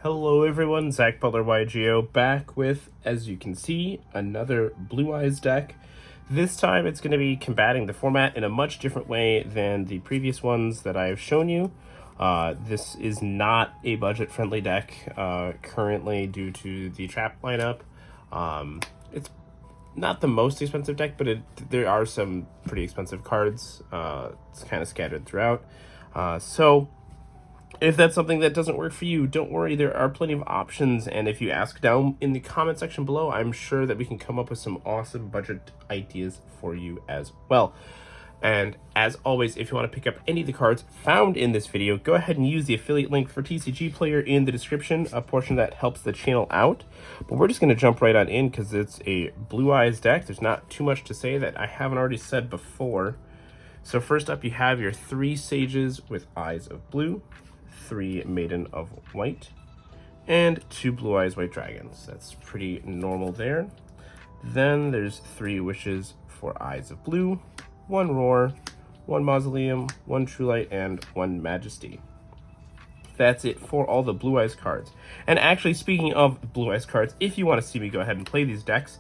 Hello everyone, Zach Butler YGO back with, as you can see, another Blue-Eyes deck. This time it's going to be combating the format in a much different way than the previous ones that I've shown you. This is not a budget-friendly deck currently due to the trap lineup. It's not the most expensive deck, but there are some pretty expensive cards. It's kind of scattered throughout. So if that's something that doesn't work for you, don't worry, there are plenty of options, and if you ask down in the comment section below, I'm sure that we can come up with some awesome budget ideas for you as well. And as always, if you want to pick up any of the cards found in this video, go ahead and use the affiliate link for TCG Player in the description, a portion that helps the channel out. But we're just going to jump right on in because it's a Blue-Eyes deck. There's not too much to say that I haven't already said before. So first up, you have your 3 Sages with Eyes of Blue, 3 Maiden of White, and 2 Blue-Eyes White Dragons. That's pretty normal there. Then there's 3 Wishes for Eyes of Blue, 1 Roar, 1 Mausoleum, 1 True Light, and 1 Majesty. That's it for all the Blue-Eyes cards. And actually, speaking of Blue-Eyes cards, if you want to see me go ahead and play these decks,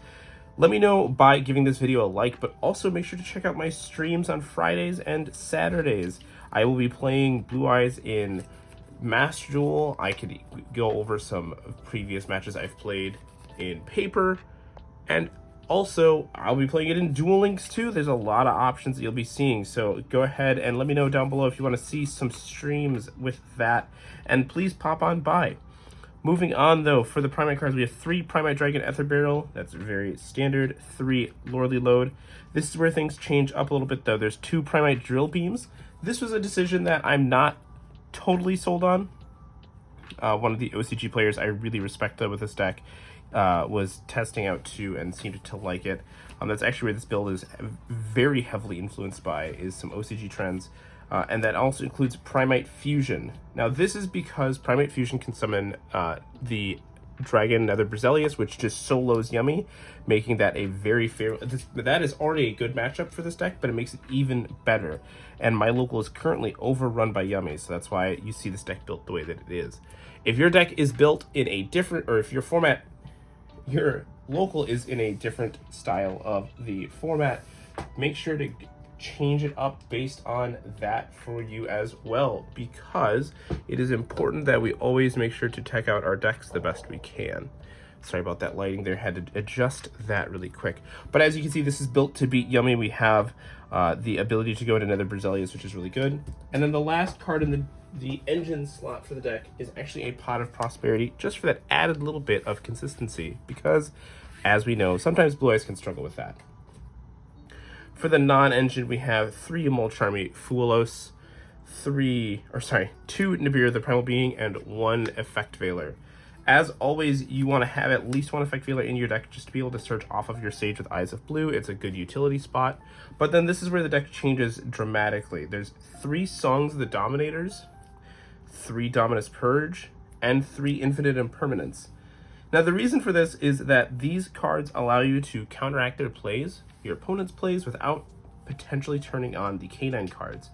let me know by giving this video a like, but also make sure to check out my streams on Fridays and Saturdays. I will be playing Blue-Eyes in Master Duel. I could go over some previous matches I've played in paper, and also I'll be playing it in Duel Links too. There's a lot of options that you'll be seeing, so go ahead and let me know down below if you want to see some streams with that, and please pop on by. Moving on though, for the Primite cards, we have 3 Primite Dragon Ether Barrel. That's very standard. 3 Lordly Load. This is where things change up a little bit though. There's 2 Primite Drill Beams. This was a decision that I'm not totally sold on. One of the OCG players I really respect though with this deck was testing out 2 and seemed to like it. That's actually where this build is very heavily influenced by, is some OCG trends. And that also includes Primite Fusion. Now this is because Primite Fusion can summon the Dragon Nether Brazilius, which just solos Yummy, making that a very fair... that is already a good matchup for this deck, but it makes it even better. And my local is currently overrun by Yummy, so that's why you see this deck built the way that it is. If your deck is built in a different... or if your format... your local is in a different style of the format, make sure to change it up based on that for you as well, because it is important that we always make sure to tech out our decks the best we can. Sorry about that lighting there, had to adjust that really quick. But as you can see, this is built to beat Yummy. We have the ability to go into Nether Brazilius, which is really good. And then the last card in the engine slot for the deck is actually a Pot of Prosperity, just for that added little bit of consistency, because as we know, sometimes Blue-Eyes can struggle with that. For the non-engine, we have 3 Molcharmy Fuelos, 2 Nibiru the Primal Being, and 1 Effect Veiler. As always, you want to have at least 1 Effect Veiler in your deck just to be able to search off of your Sage with Eyes of Blue. It's a good utility spot. But then this is where the deck changes dramatically. There's 3 Songs of the Dominators, 3 Dominus Purge, and 3 Infinite Impermanence. Now the reason for this is that these cards allow you to counteract their plays, your opponent's plays, without potentially turning on the K9 cards.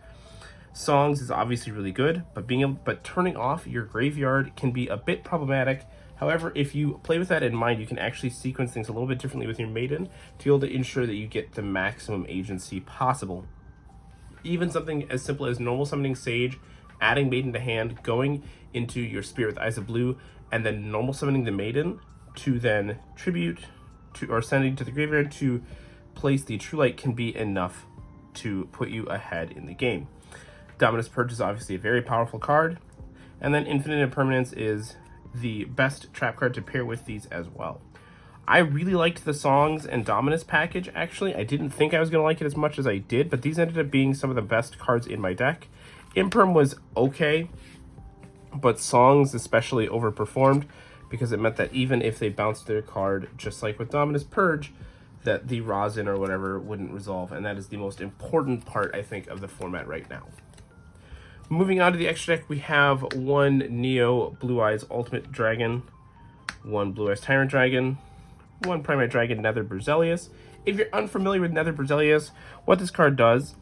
Songs is obviously really good, but turning off your graveyard can be a bit problematic. However, if you play with that in mind, you can actually sequence things a little bit differently with your Maiden to be able to ensure that you get the maximum agency possible. Even something as simple as normal summoning Sage, adding Maiden to hand, going into your Spirit with Eyes of Blue, and then normal summoning the Maiden to then tribute to, or sending to the graveyard to place the True Light, can be enough to put you ahead in the game. Dominus Purge is obviously a very powerful card, and then Infinite Impermanence is the best trap card to pair with these as well. I really liked the Songs and Dominus package, actually. I didn't think I was going to like it as much as I did, but these ended up being some of the best cards in my deck. Imperm was okay, but Songs especially overperformed, because it meant that even if they bounced their card, just like with Dominus Purge, that the Rosin or whatever wouldn't resolve, and that is the most important part, I think, of the format right now. Moving on to the extra deck, we have 1 Neo Blue-Eyes Ultimate Dragon, 1 Blue-Eyes Tyrant Dragon, 1 Primite Dragon Nether Brazilius. If you're unfamiliar with Nether Brazilius, what this card does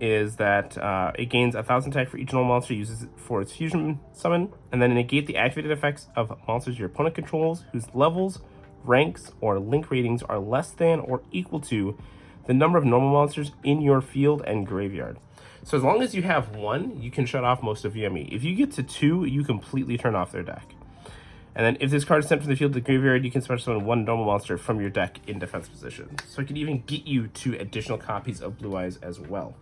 is that it gains 1,000 attack for each normal monster it uses for its fusion summon, and then negate the activated effects of monsters your opponent controls whose levels, ranks, or link ratings are less than or equal to the number of normal monsters in your field and graveyard. So as long as you have 1, you can shut off most of Yummy. If you get to 2, you completely turn off their deck. And then if this card is sent from the field to the graveyard, you can special summon 1 normal monster from your deck in defense position. So it can even get you 2 additional copies of Blue-Eyes as well.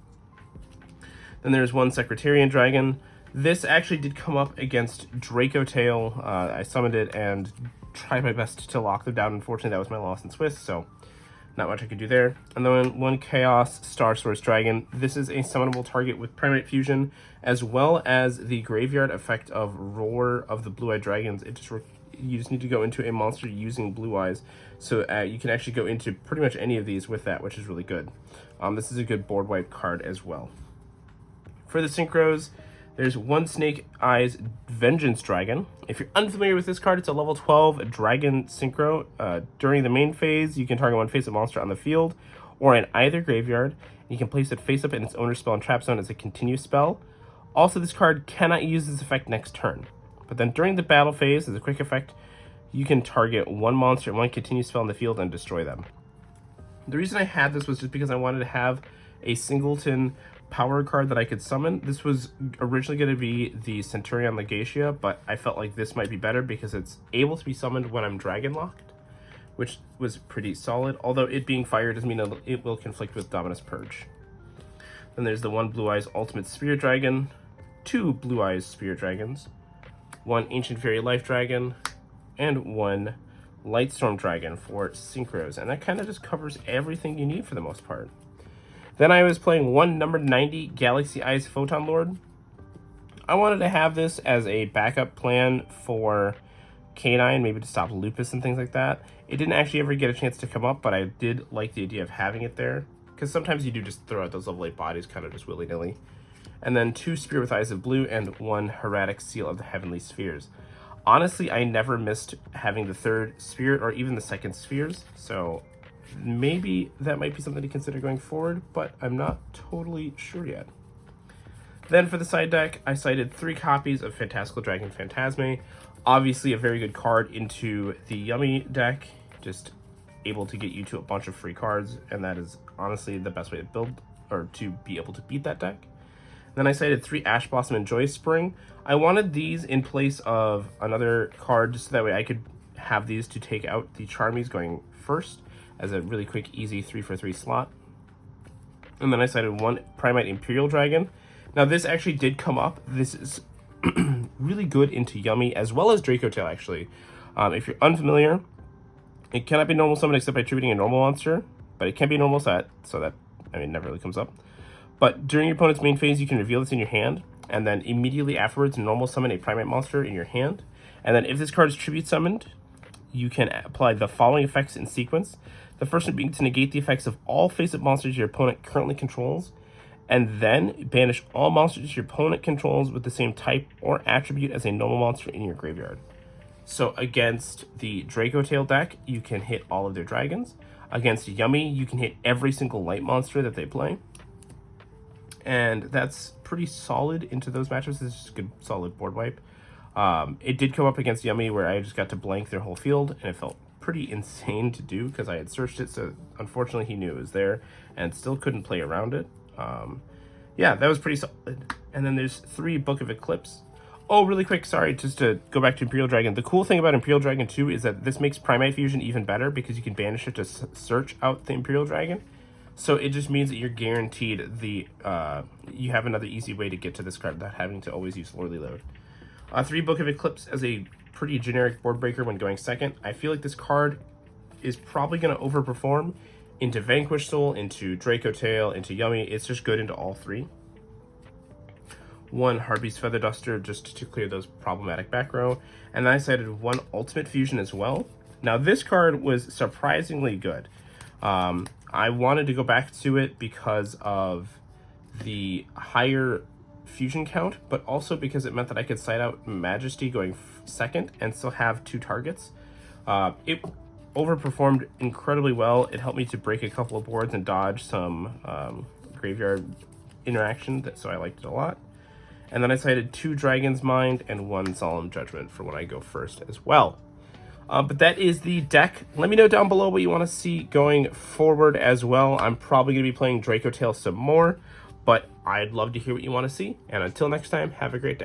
Then there's 1 Secretarian Dragon. This actually did come up against Draco Tail. I summoned it and tried my best to lock them down. Unfortunately, that was my loss in Swiss, so not much I could do there. And then 1 Chaos Star Source Dragon. This is a summonable target with Primite Fusion, as well as the graveyard effect of Roar of the Blue-Eyed Dragons. You just need to go into a monster using Blue-Eyes, so you can actually go into pretty much any of these with that, which is really good. This is a good board wipe card as well. For the synchros, there's 1 Snake Eyes Vengeance Dragon. If you're unfamiliar with this card, it's a level 12 Dragon Synchro. During the main phase, you can target 1 face-up monster on the field or in either graveyard. You can place it face-up in its owner's spell and trap zone as a continuous spell. Also, this card cannot use this effect next turn. But then during the battle phase, as a quick effect, you can target 1 monster and 1 continuous spell in the field and destroy them. The reason I had this was just because I wanted to have a singleton power card that I could summon. This was originally going to be the Centurion Legatia, but I felt like this might be better because it's able to be summoned when I'm dragon locked, which was pretty solid, although it being fire doesn't mean it will conflict with Dominus Purge. Then there's the 1 Blue-Eyes Ultimate Spirit Dragon, 2 Blue-Eyes Spirit Dragons, 1 Ancient Fairy Life Dragon, and 1 Lightstorm Dragon for synchros, and that kind of just covers everything you need for the most part. Then I was playing 1 number 90 Galaxy Eyes Photon Lord. I wanted to have this as a backup plan for K9, maybe to stop Lupus and things like that. It didn't actually ever get a chance to come up, but I did like the idea of having it there, because sometimes you do just throw out those level 8 bodies kind of just willy-nilly. And then 2 Spirit with Eyes of Blue and 1 Hieratic Seal of the Heavenly Spheres. Honestly, I never missed having the 3rd Spirit or even the 2nd Spheres, so maybe that might be something to consider going forward, but I'm not totally sure yet. Then for the side deck, I cited 3 copies of Fantastical Dragon Phantasme. Obviously a very good card into the Yummy deck, just able to get you to a bunch of free cards, and that is honestly the best way to build, or to be able to beat that deck. Then I cited 3 Ash Blossom and Joy Spring. I wanted these in place of another card, just so that way I could have these to take out the Charmies going first, as a really quick, easy 3-for-3 slot. And then I cited 1 Primite Imperial Dragon. Now this actually did come up. This is really good into Yummy, as well as Draco Tail, actually. If you're unfamiliar, it cannot be normal summon except by attributing a normal monster, but it can be normal set, so that, never really comes up. But during your opponent's main phase, you can reveal this in your hand, and then immediately afterwards, normal summon a Primate monster in your hand. And then if this card is tribute summoned, you can apply the following effects in sequence. The first one being to negate the effects of all face-up monsters your opponent currently controls, and then banish all monsters your opponent controls with the same type or attribute as a normal monster in your graveyard. So against the Draco Tail deck, you can hit all of their dragons. Against Yummy, you can hit every single light monster that they play. And that's pretty solid into those matchups. It's just a good, solid board wipe. It did come up against Yummy, where I just got to blank their whole field, and it felt pretty insane to do because I had searched it, so unfortunately he knew it was there and still couldn't play around it. Yeah, that was pretty solid. And then there's 3 Book of Eclipse. Oh, really quick, sorry, just to go back to Imperial Dragon. The cool thing about Imperial Dragon 2 is that this makes Primite Fusion even better because you can banish it to search out the Imperial Dragon. So it just means that you're guaranteed the you have another easy way to get to this card without having to always use Lordly Load. 3 Book of Eclipse as a pretty generic board breaker when going second. I feel like this card is probably going to overperform into Vanquish Soul, into Draco Tail, into Yummy. It's just good into all 3. 1 Harpy's Feather Duster just to clear those problematic back row. And then I cited 1 Ultimate Fusion as well. Now this card was surprisingly good. I wanted to go back to it because of the higher fusion count, but also because it meant that I could side out Majesty going second and still have 2 targets. It overperformed incredibly well. It helped me to break a couple of boards and dodge some graveyard interaction, so I liked it a lot. And then I cited 2 Dragon's Mind and 1 Solemn Judgment for when I go first as well. But that is the deck. Let me know down below what you want to see going forward as well. I'm probably going to be playing Draco Tail some more, but I'd love to hear what you want to see. And until next time, have a great day.